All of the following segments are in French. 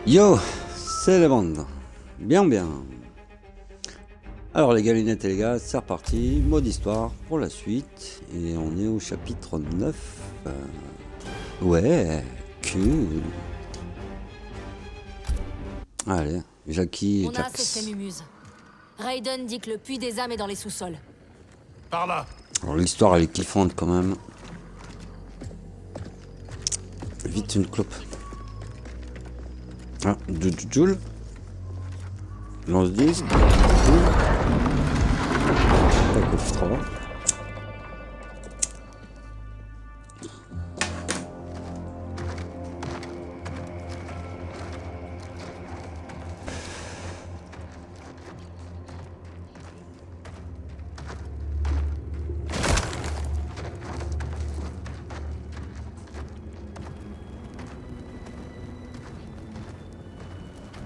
Yo, c'est la bande. Bien, bien. Alors les gars, lunettes et les gars, c'est reparti. Mode histoire pour la suite. Et on est au chapitre 9. Ouais, cool. Allez, Jackie et On a assez Jax. fait Mumuse. Raiden dit que le puits des âmes est dans les sous-sols. Par là. Alors l'histoire elle est kiffante quand même. Vite une clope. Ah, de Joule. Lance-disque. Tac, F3.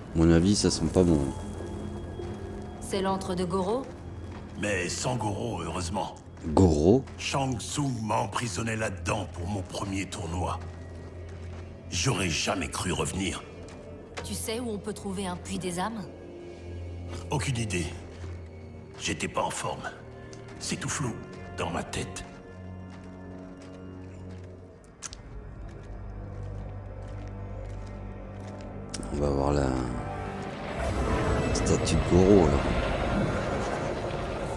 À mon avis, ça sent pas bon. C'est l'antre de Goro? Mais sans Goro, heureusement. Goro. Shang Tsung m'a emprisonné là-dedans pour mon premier tournoi. J'aurais jamais cru revenir. Tu sais où on peut trouver un puits des âmes? Aucune idée. J'étais pas en forme. C'est tout flou, dans ma tête. On va voir la statue de Goro là.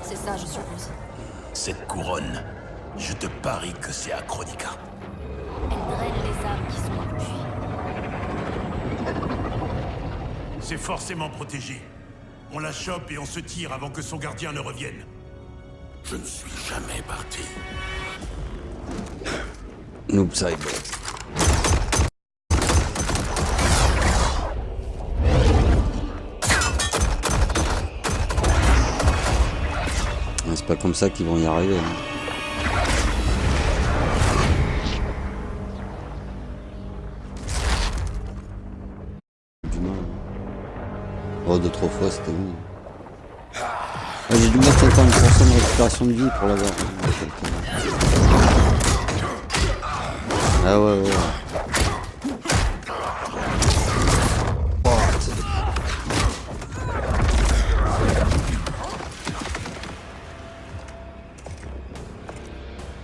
C'est ça, je suppose. Cette couronne, je te parie que c'est Achronica. Elle draine les âmes qui sont dans le puits. C'est forcément protégé. On la chope et on se tire avant que son gardien ne revienne. Je ne suis jamais parti. Noob Cyber. C'est pas comme ça qu'ils vont y arriver. Hein. Du mal. Oh, deux, trois fois, c'était bon. Ah, j'ai dû mettre 50% de récupération de vie pour l'avoir. Ah ouais, ouais.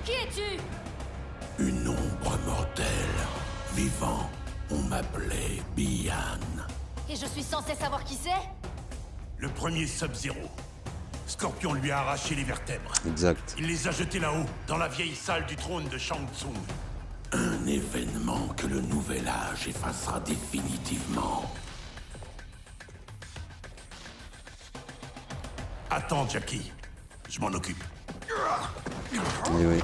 Qui es-tu? Une ombre mortelle. Vivant, on m'appelait Bian. Et je suis censé savoir qui c'est? Le premier Sub-Zero. Scorpion lui a arraché les vertèbres. Exact. Il les a jetés là-haut, dans la vieille salle du trône de Shang Tsung. Un événement que le nouvel âge effacera définitivement. Attends, Jackie. Je m'en occupe. Oui, oui.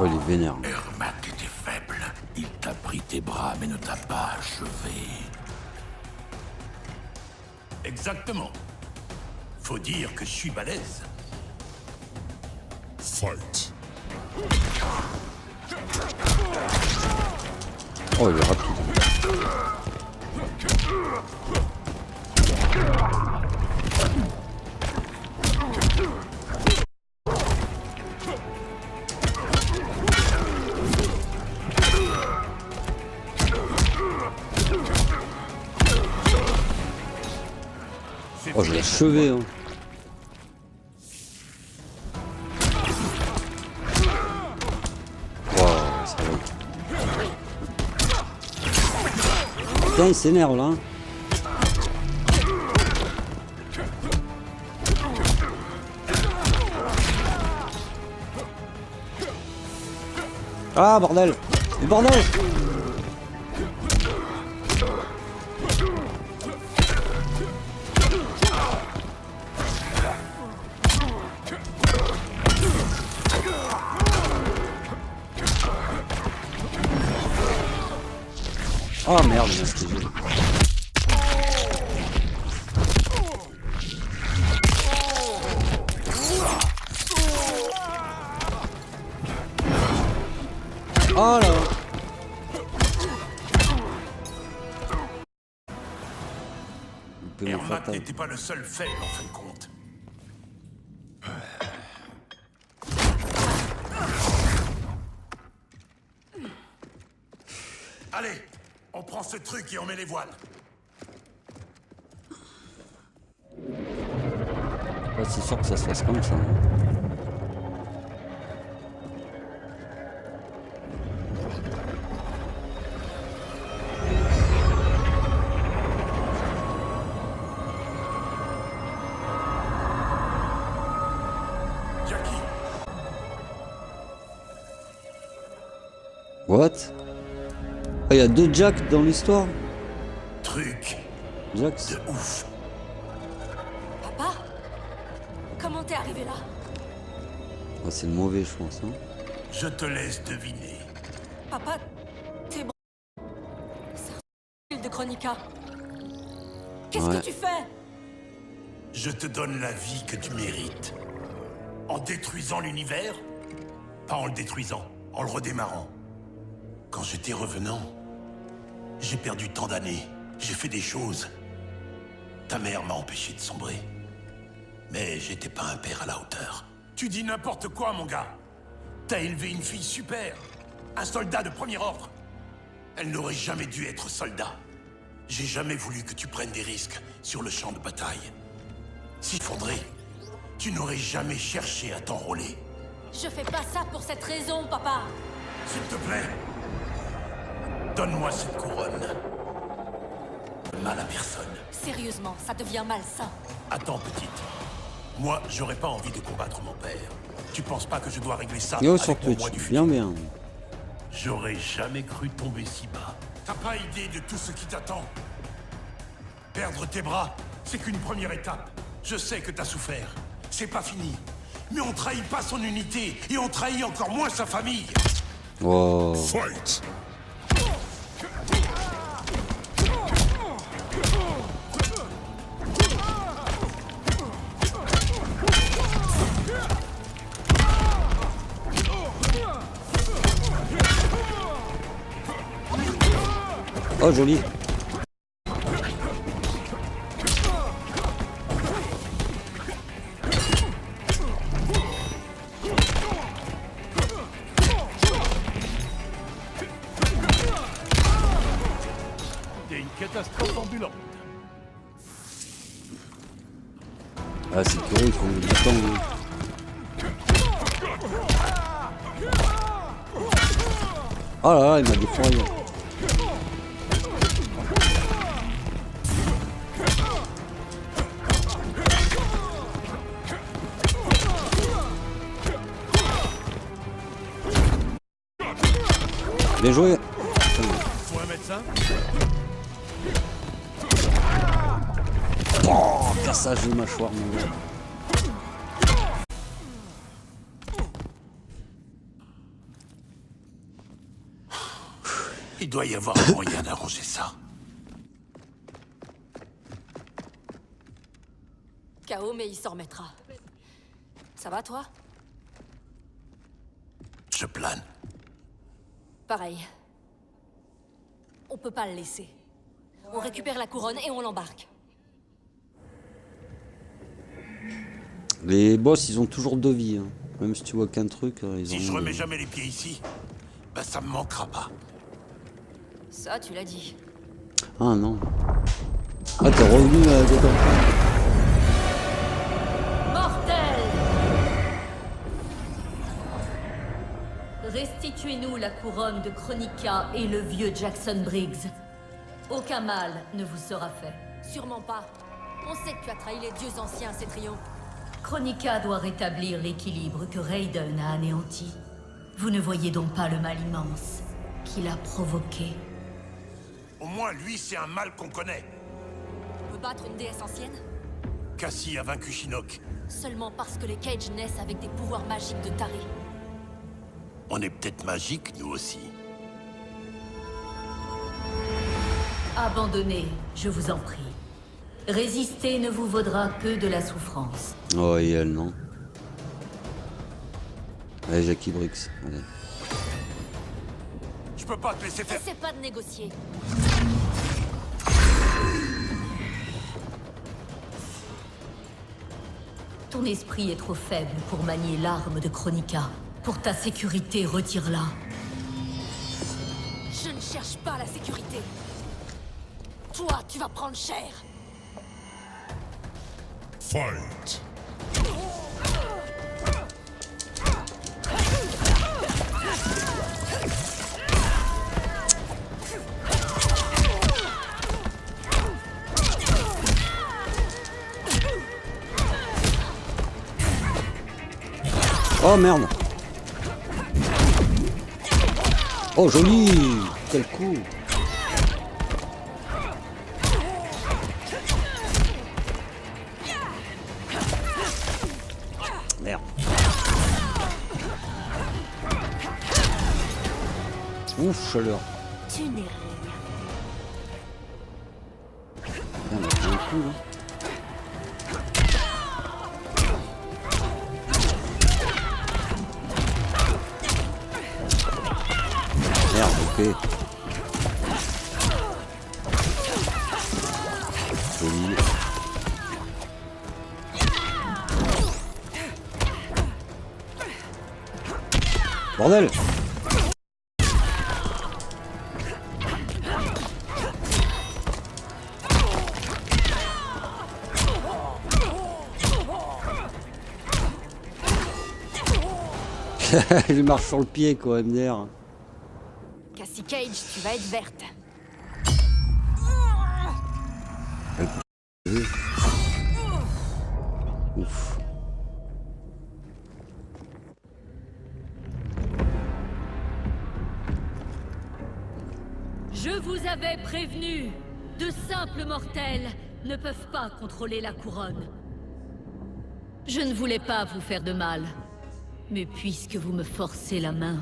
Oh, il est vénère. Ermac était faible. Il t'a pris tes bras, mais ne t'a pas achevé. Exactement. Faut dire que je suis balèze. Fight. Oh, il est rapide. Oh, je l'ai achevé, hein. Wow, ça va. Putain, il s'énerve là. Hein. Ah, bordel! Le bordel! Oh merde, il m'a esquivé. Oh là. Ermac n'était pas le seul faible en fin de compte. Allez, on prend ce truc et on met les voiles. Ouais, c'est sûr que ça se passe comme ça. Jackie, What? Ah, y a 2 Jack dans l'histoire? truc Jax? de ouf. Papa? Comment t'es arrivé là? Ah, c'est le mauvais, je pense. Hein. Je te laisse deviner. Papa, t'es... C'est un fil de Chronica. Qu'est-ce Ouais. que tu fais? Je te donne la vie que tu mérites. En détruisant l'univers, pas en le détruisant, en le redémarrant. Quand j'étais revenant, j'ai perdu tant d'années. J'ai fait des choses. Ta mère m'a empêché de sombrer. Mais j'étais pas un père à la hauteur. Tu dis n'importe quoi, mon gars. T'as élevé une fille super. Un soldat de premier ordre. Elle n'aurait jamais dû être soldat. J'ai jamais voulu que tu prennes des risques sur le champ de bataille. Si fondré, tu n'aurais jamais cherché à t'enrôler. Je fais pas ça pour cette raison, papa. S'il te plaît, donne-moi cette couronne. Mal à personne. Sérieusement, ça devient malsain. Attends, petite. Moi, j'aurais pas envie de combattre mon père. Tu penses pas que je dois régler ça Yo avec sur mon Twitch, moi du bien futur? bien. J'aurais jamais cru tomber si bas. T'as pas idée de tout ce qui t'attend. Perdre tes bras, c'est qu'une première étape. Je sais que t'as souffert. C'est pas fini. Mais on trahit pas son unité et on trahit encore moins sa famille. Wow. Fight! Oh joli. T'es une catastrophe ambulante. Ah c'est curieux, il faut du temps. Hein. Oh là là, il m'a défouraillé. Bien joué. Faut un médecin? Oh, cassage de mâchoire mon gars. Il doit y avoir un moyen d'arranger ça. KO, mais il s'en remettra. Ça va, toi? Je plane. Pareil. On peut pas le laisser. On récupère la couronne et on l'embarque. Les boss ils ont toujours 2 vies. Hein. Même si tu vois qu'un truc, ils Si ont. je remets jamais les pieds ici, ben ça me manquera pas. Ça, tu l'as dit. Ah non. Ah t'es revenu dedans. Mortel! Restituez-nous la couronne de Chronica et le vieux Jackson Briggs. Aucun mal ne vous sera fait. Sûrement pas. On sait que tu as trahi les dieux anciens, Cétrion. Chronica doit rétablir l'équilibre que Raiden a anéanti. Vous ne voyez donc pas le mal immense qu'il a provoqué. Au moins, lui, c'est un mal qu'on connaît. On peut battre une déesse ancienne? Cassie a vaincu Shinnok. Seulement parce que les Cage naissent avec des pouvoirs magiques de taré. On est peut-être magique, nous aussi. Abandonnez, je vous en prie. Résister ne vous vaudra que de la souffrance. Oh et elle non. Allez Jackie Briggs. Allez. Je peux pas te laisser faire. Essaie pas de négocier. Ton esprit est trop faible pour manier l'arme de Chronica. Pour ta sécurité, retire-la. Je ne cherche pas la sécurité. Toi, tu vas prendre cher. Fight. Oh merde. Oh joli. Quel coup. Merde. Ouf, chaleur. Tu n'es rien. On a fait un coup là. Merde, ok. Joli. Bordel. Il marche sur le pied quoi, MDR. Cassie Cage, tu vas être verte. Ouf. Je vous avais prévenu. De simples mortels ne peuvent pas contrôler la couronne. Je ne voulais pas vous faire de mal. Mais puisque vous me forcez la main...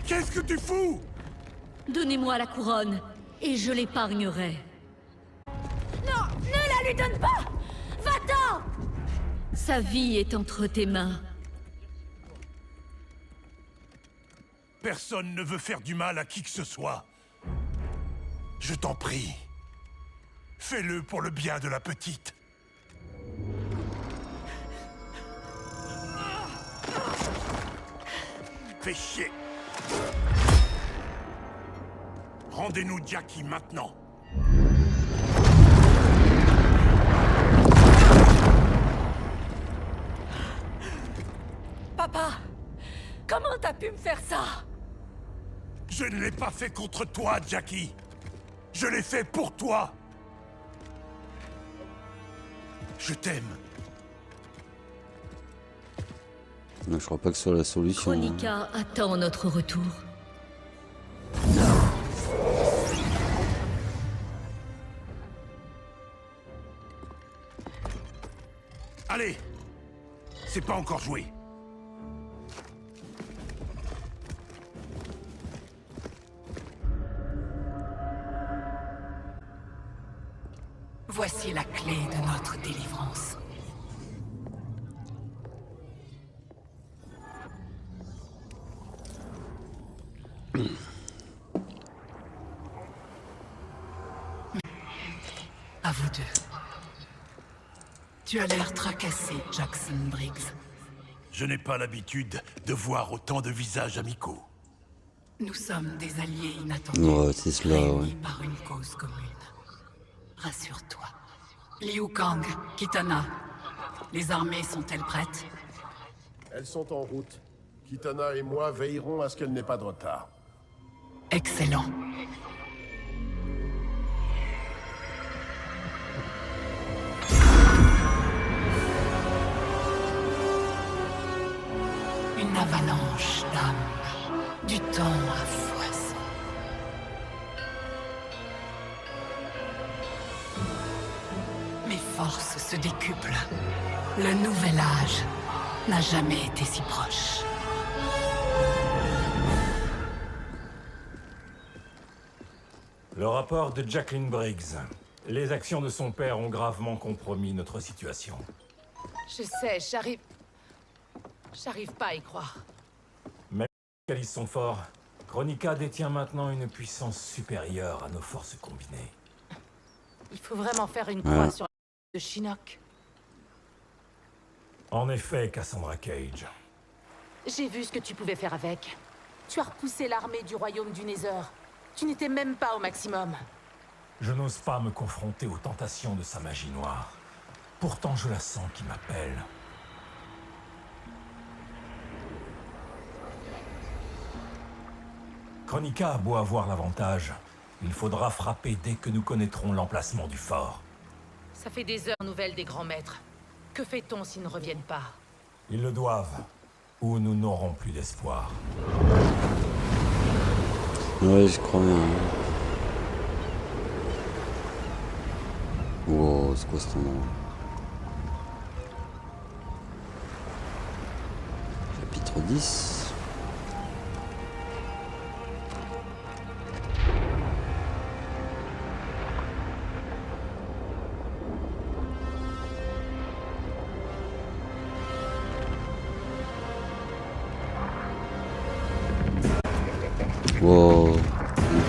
Qu'est-ce que tu fous? Donnez-moi la couronne, et je l'épargnerai. Non, ne la lui donne pas! Va-t'en! Sa vie est entre tes mains. Personne ne veut faire du mal à qui que ce soit. Je t'en prie. Fais-le pour le bien de la petite. Fais chier. Rendez-nous Jackie maintenant. Papa, comment t'as pu me faire ça? Je ne l'ai pas fait contre toi, Jackie. Je l'ai fait pour toi. Je t'aime. Non, je crois pas que ce soit la solution. Hein. Kronika attend notre retour. Allez. C'est pas encore joué. Voici la clé de notre délivrance. À vous deux. Tu as l'air tracassé, Jackson Briggs. Je n'ai pas l'habitude de voir autant de visages amicaux. Nous sommes des alliés inattendus. Ouais, c'est cela, réunis ouais. par une cause commune. Rassure-toi. Liu Kang, Kitana, les armées sont-elles prêtes? Elles sont en route. Kitana et moi veillerons à ce qu'elle n'ait pas de retard. Excellent. Une avalanche d'âmes, du temps à foison. Mes forces se décuplent. Le nouvel âge n'a jamais été si proche. Le rapport de Jacqueline Briggs. Les actions de son père ont gravement compromis notre situation. Je sais, j'arrive pas à y croire. Même si les Calices sont forts, Kronika détient maintenant une puissance supérieure à nos forces combinées. Il faut vraiment faire une croix sur la de Shinnok. En effet, Cassandra Cage. J'ai vu ce que tu pouvais faire avec. Tu as repoussé l'armée du royaume du Nether. Tu n'étais même pas au maximum. Je n'ose pas me confronter aux tentations de sa magie noire. Pourtant, je la sens qui m'appelle. Kronika a beau avoir l'avantage. Il faudra frapper dès que nous connaîtrons l'emplacement du fort. Ça fait des heures nouvelles des grands maîtres. Que fait-on s'ils ne reviennent pas? Ils le doivent, ou nous n'aurons plus d'espoir. Ouais, je crois bien. Wow, c'est quoi cet endroit? Chapitre 10. Wow,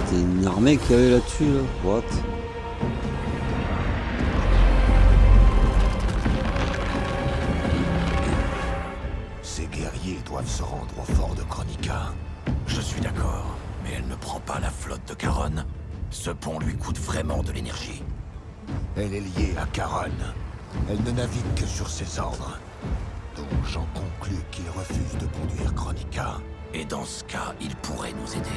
c'était une armée qu'il y avait là-dessus, là. What? Ces guerriers doivent se rendre au fort de Kronika. Je suis d'accord, mais elle ne prend pas la flotte de Charon. Ce pont lui coûte vraiment de l'énergie. Elle est liée à Charon. Elle ne navigue que sur ses ordres. Donc j'en conclus qu'il refuse de conduire Kronika. Et dans ce cas, il pourrait nous aider.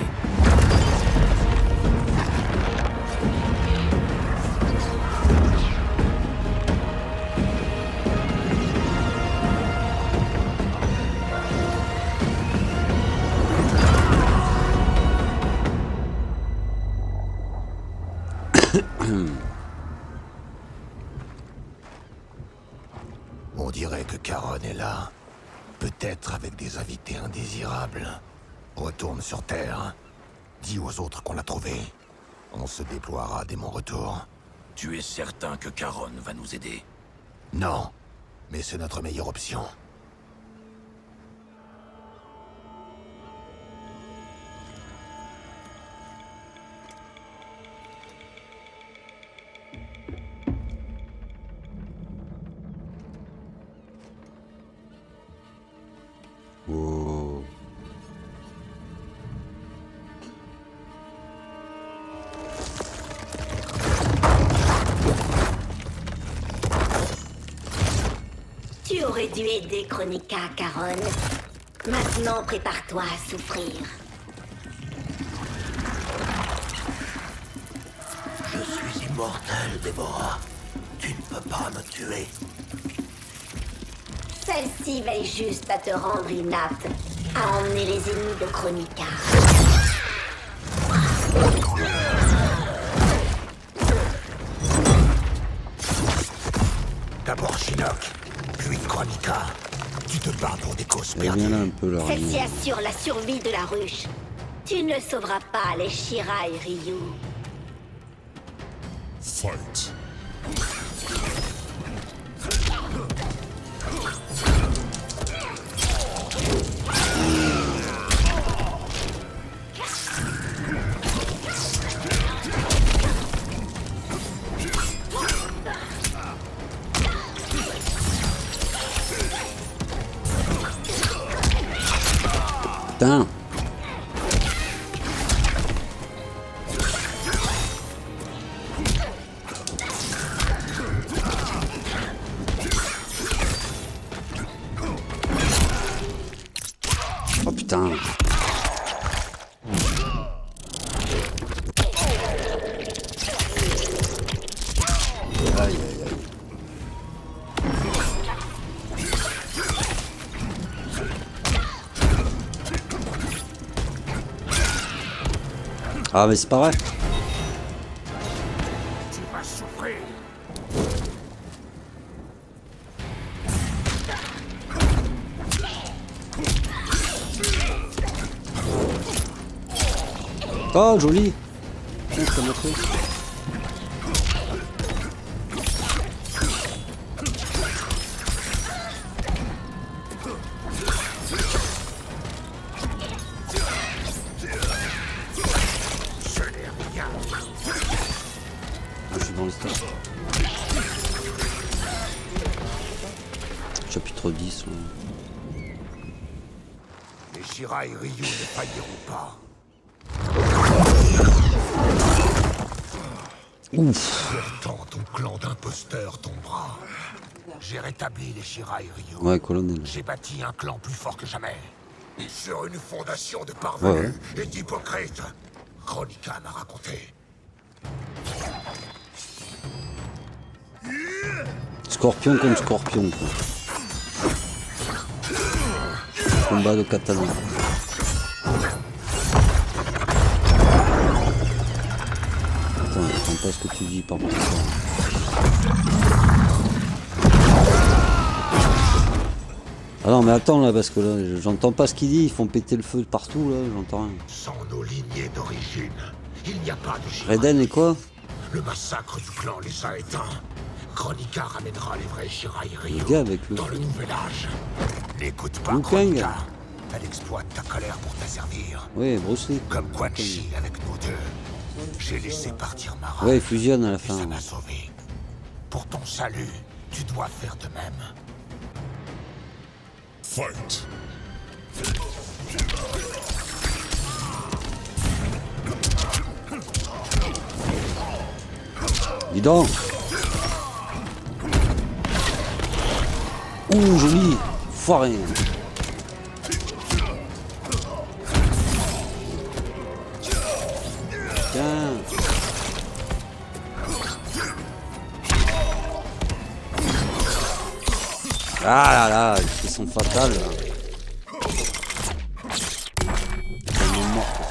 On dirait que Charon est là. Peut-être avec des invités indésirables. Retourne sur Terre. Dis aux autres qu'on l'a trouvé. On se déploiera dès mon retour. Tu es certain que Charon va nous aider? Non, mais c'est notre meilleure option. Wow. Tu aurais dû aider Kronika, Charon. Maintenant, prépare-toi à souffrir. Je suis immortel, Déborah. Tu ne peux pas me tuer. Celle-ci veille juste à te rendre inapte à emmener les ennemis de Kronika. D'abord Shinnok, puis Kronika. Tu te bats pour des causes Elle vient là un peu là. Celle-ci assure la survie de la ruche. Tu ne sauveras pas les Shira et Ryu. Fight. Putain. Oh putain. Aïe aïe aïe. Ah mais c'est pas vrai. Tu vas souffrir. Oh, joli. Tiens, ça m'a fait. Ah, je suis dans le stade. Chapitre 10. Là. Les Shira et Ryu ne failliront pas. Ouf. Pourtant, ton clan d'imposteurs tombera. J'ai rétabli les Shira et Ryu. Ouais, colonel. J'ai bâti un clan plus fort que jamais. Sur une fondation de parvenus et d'hypocrites. Kronika m'a raconté. Scorpion contre scorpion, quoi. Combat de katana. Attends pas ce que tu dis par contre. Ah non mais attends là parce que là j'entends pas ce qu'il dit, ils font péter le feu partout là, j'entends rien. Sans nos lignées d'origine, il n'y a pas de Shira. Raiden et quoi? Le massacre du clan les a éteints. Kronika ramènera les vrais Shira et Ryu Le gars avec le dans le nouvel âge. N'écoute pas Liu Kang. Kronika. Elle exploite ta colère pour t'asservir. Oui, Bruce Lee. Comme Quan Chi avec nous deux. J'ai laissé partir ma rage. Ouais, il fusionne à la Et fin. ça m'a sauvé. Pour ton salut, tu dois faire de même. Fight. Dis donc. Ouh, joli. Foiré. Tiens. Ah là là, ils sont fatales. Là. Ils sont morts,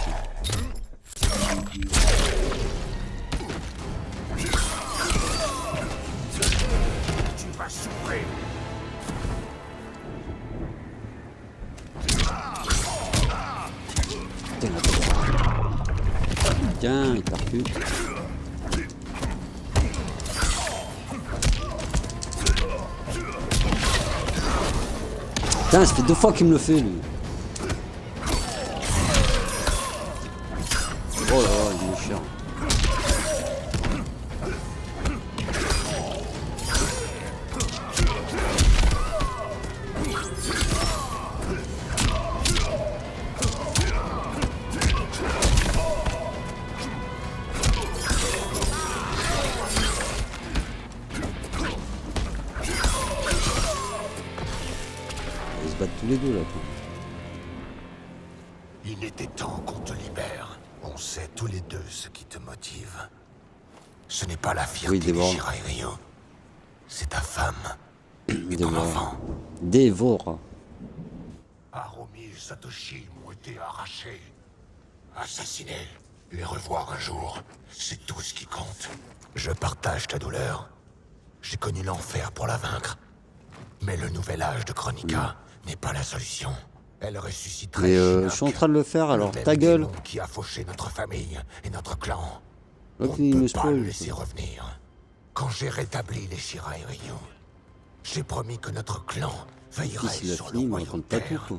Tu vas souffrir. Tiens, il percute. Putain, ça fait 2 fois qu'il me le fait, lui. Oh là là, il est chiant. Ils se battent tous les deux, là. Quoi. Il était temps qu'on te libère. On sait tous les deux ce qui te motive. Ce n'est pas la fierté des Dévore. Shira et Ryu. C'est ta femme et ton enfant. Dévore. Harumi et Satoshi m'ont été arrachés. Assassinés. Les revoir un jour, c'est tout ce qui compte. Je partage ta douleur. J'ai connu l'enfer pour la vaincre. Mais le nouvel âge de Kronika n'est pas la solution. Elle ressusciterait Mais Shinnok, je suis en train de le faire, alors le même ta gueule. démon qui a fauché notre famille et notre clan. L'autre, On il ne me peut pas spoil, le quoi. laisser revenir. Quand j'ai rétabli les Shira et Ryu, j'ai promis que notre clan veillerait Fils, il a sur fini, il le me royaume raconte pas tout, terre. quoi.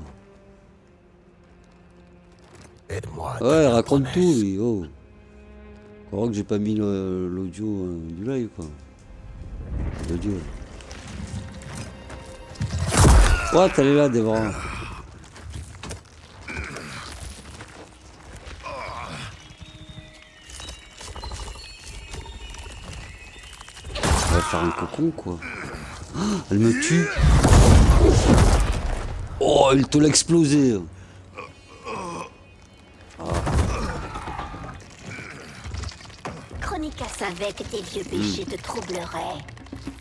Aide-moi. à Ouais, il tenir raconte promesse. tout, lui, oh. Crois que j'ai pas mis l'audio du live, quoi. L'audio. Ouais, t'allais là, Dévora. Elle va faire un cocon, quoi. Ah, elle me tue. Oh, elle te l'a explosé. Kronika savait que tes vieux péchés te troubleraient.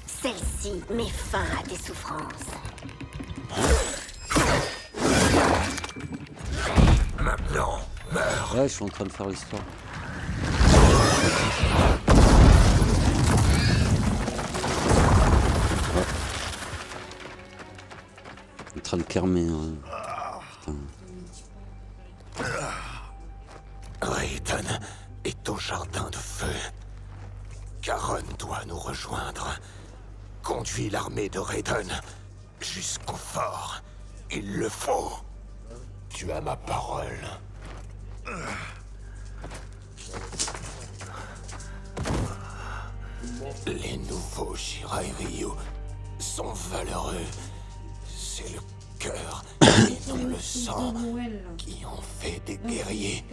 Celle-ci met fin à tes souffrances. Maintenant, meurs. Ouais, je suis en train de faire l'histoire. En train de kermer. Putain. Raiden. Conduis l'armée de Raiden jusqu'au fort. Il le faut. Tu as ma parole. Les nouveaux Shirai Ryu sont valeureux. C'est le cœur et non le sang qui ont fait des guerriers.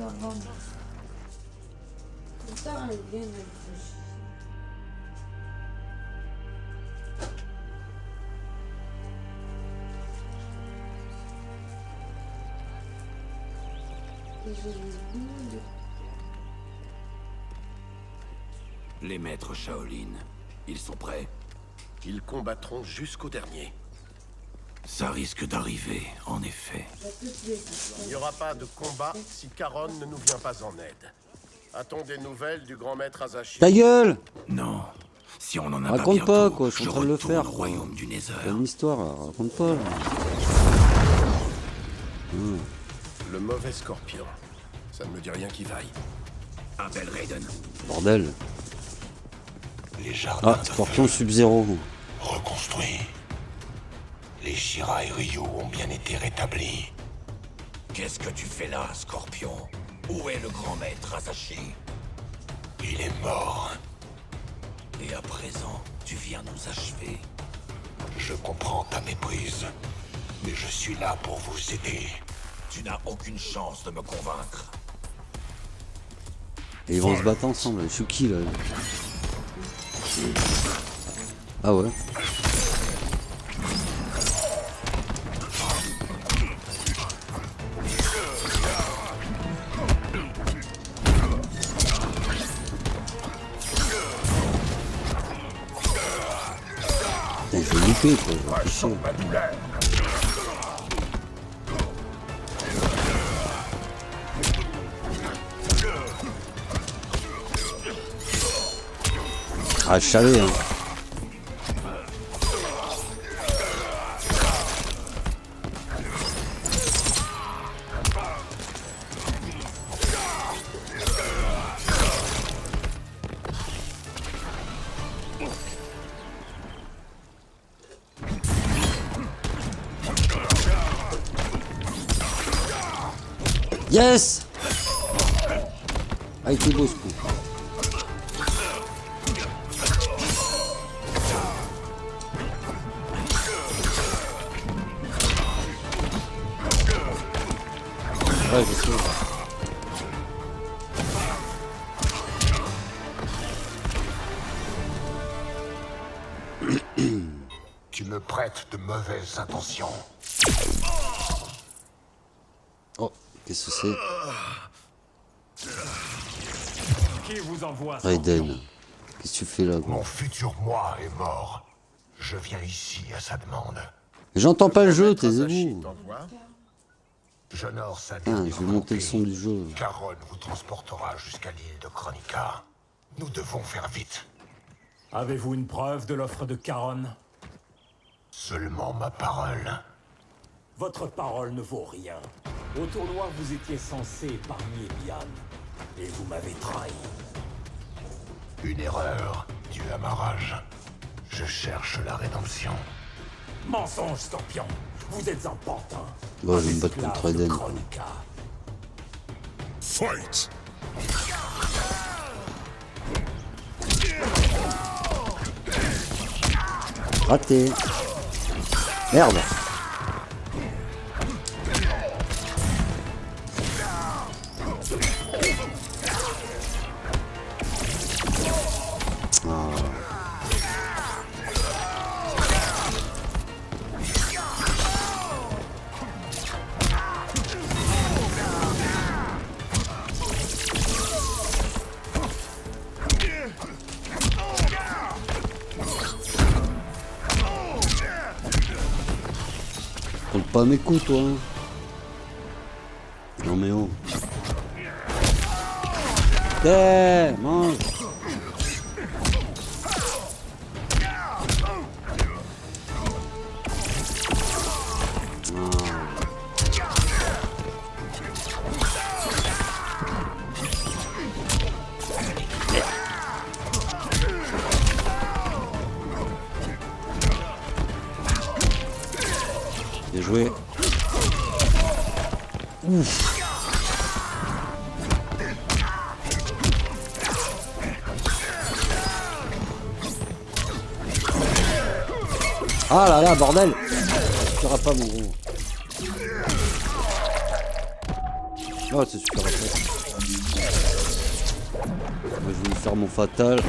Les maîtres Shaolin, ils sont prêts? Ils combattront jusqu'au dernier. Ça risque d'arriver, en effet. Il n'y aura pas de combat si Charon ne nous vient pas en aide. A-t-on des nouvelles du grand maître Azashi? Ta gueule! Non. Si on en a Raconte pas pas, bientôt, quoi, je suis en train de le retourne faire, au quoi. royaume du Nether. C'est une histoire, là. Raconte pas. Là. Le mauvais scorpion. Ça ne me dit rien qui vaille. Appelle Raiden. Bordel. Les jardins Ah, Scorpion Sub-Zero. reconstruits. Les Shirai Ryu ont bien été rétablis. Qu'est-ce que tu fais là, Scorpion? Où est le grand maître Asashi? Il est mort. Et à présent, tu viens nous achever. Je comprends ta méprise, mais je suis là pour vous aider. Tu n'as aucune chance de me convaincre. Et ils vont se battre ensemble. Je suis qui là? Ah ouais. Putain, je vais louper quoi. Je vais ah, je savais, hein. Yes! Ah, il était beau ce coup. Ouais, je sais. Tu me prêtes de mauvaises intentions. Oh, qu'est-ce que c'est? Qui vous envoie, Raiden. Qu'est-ce que tu fais là, gros? Mon futur moi est mort. Je viens ici à sa demande. J'entends pas le jeu, Maître Azashi taisez-vous. t'envoie. J'honore sa Ah, dernière je vais monter le volonté. son du jeu. Charon vous transportera jusqu'à l'île de Kronika. Nous devons faire vite. Avez-vous une preuve de l'offre de Charon? Seulement ma parole. Votre parole ne vaut rien. Au tournoi, vous étiez censé épargner Bian. Et vous m'avez trahi. Une erreur due à ma rage. Je cherche la rédemption. Mensonge, Scorpion. Vous êtes un pantin. Bon, je vais Un me battre esclave contre de Raiden. Kronika. Fight! Raté. Merde. Compte pas mes coups, toi. Hein. Non mais oh. Mange. Bien joué. Ouf. Ah là là, bordel! Tu tueras pas mon gros. Oh, c'est super rapide. Moi, je vais lui faire mon fatal.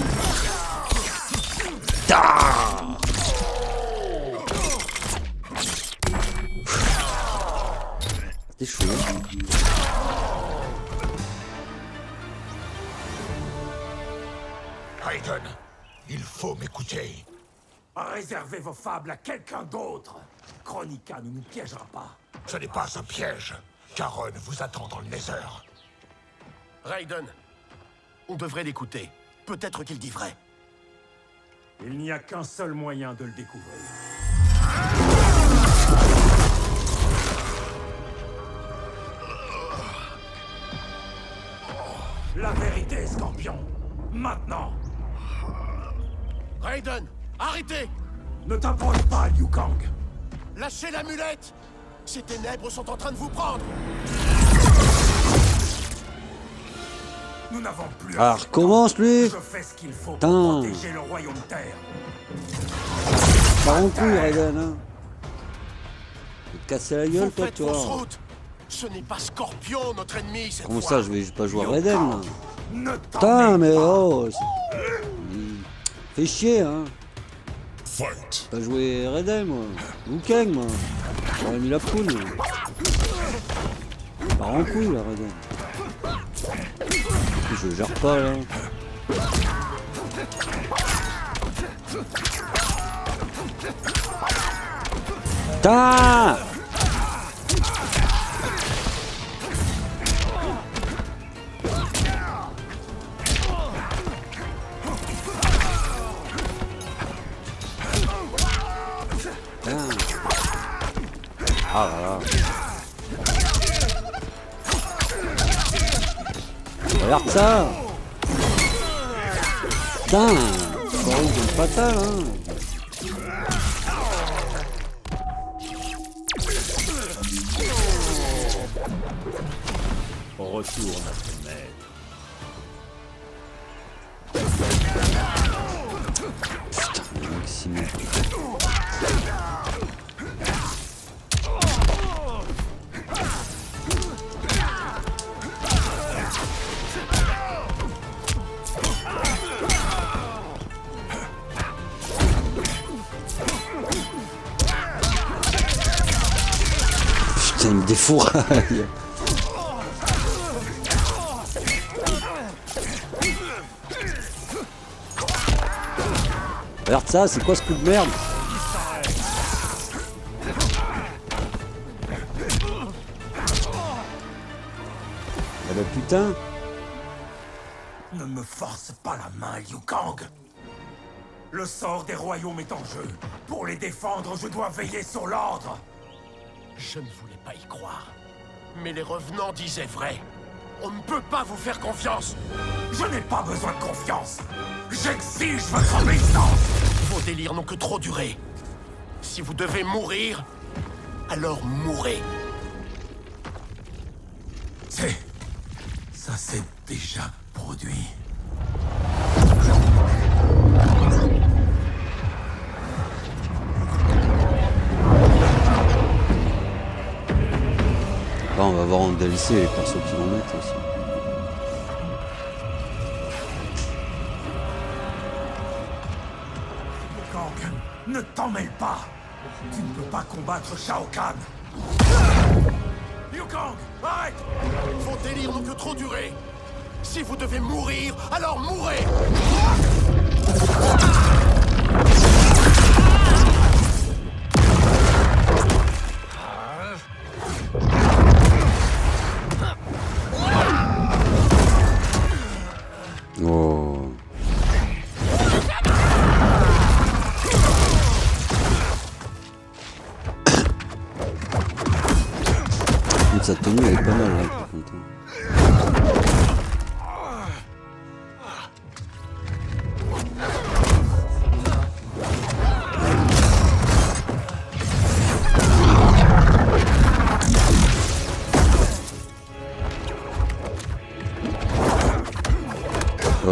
Ah, c'était chaud. Raiden, il faut m'écouter. Réservez vos fables à quelqu'un d'autre. Kronika ne nous piégera pas. Ce n'est pas un piège. Charon vous attend dans le Nether. Raiden, on devrait l'écouter. Peut-être qu'il dit vrai. Il n'y a qu'un seul moyen de le découvrir. La vérité, Scorpion. Maintenant. Raiden, arrêtez! Ne t'appelle pas, Liu Kang. Lâchez l'amulette! Ces ténèbres sont en train de vous prendre! Nous n'avons plus... Ah, recommence lui! Je fais ce qu'il faut Putain. pour protéger le royaume Terre. Par en couille, Raiden, hein! Tu vas te casser la gueule, Vous toi, faites tu fausse vois! route! Ce n'est pas Scorpion, notre ennemi, cette Comment fois! ça, je vais pas jouer à Raiden, là? Ne Putain, t'en mais mets pas. oh! Fais chier, hein! Fight. Pas jouer Raiden, moi! Liu Kang, moi! J'aurais mis la poule, moi! Par en couille, là, Raiden! Je gère pas, là! Putain! Ah là là. Regarde ça. Putain, c'est horrible, fatal, hein. On retourne à son maître. Putain, le mec s'y met. Putain, il me défouraille. Regarde ça, c'est quoi ce coup de merde? Ah bah putain. Ne me force pas la main, Liu Kang. Le sort des royaumes est en jeu. Pour les défendre, je dois veiller sur l'ordre. Je ne voulais pas y croire. Mais les revenants disaient vrai. On ne peut pas vous faire confiance. Je n'ai pas besoin de confiance. J'exige votre obéissance. Vos délires n'ont que trop duré. Si vous devez mourir, alors mourrez. Ça s'est déjà produit. Là, on va voir en DLC les persos qui vont mettre aussi. Kang, ne t'en mêle pas. Tu ne peux pas combattre Shao Kahn. Liu Kang, arrête! Vos délires n'ont que trop duré. Si vous devez mourir, alors mourrez. Oh. Sa tenue elle est pas mal là, par contre.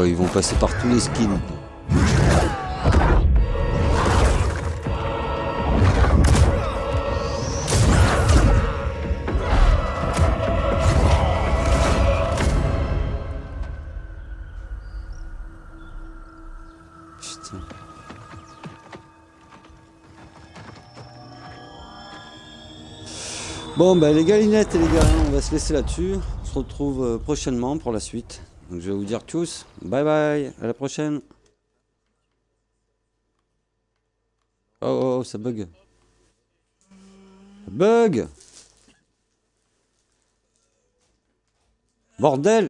quoi, ils vont passer par tous les skins. Putain. Bon bah les galinettes et les gars, on va se laisser là-dessus. On se retrouve prochainement pour la suite. Donc je vais vous dire tous, bye bye, à la prochaine. Oh, ça bug. Ça bug. Bordel.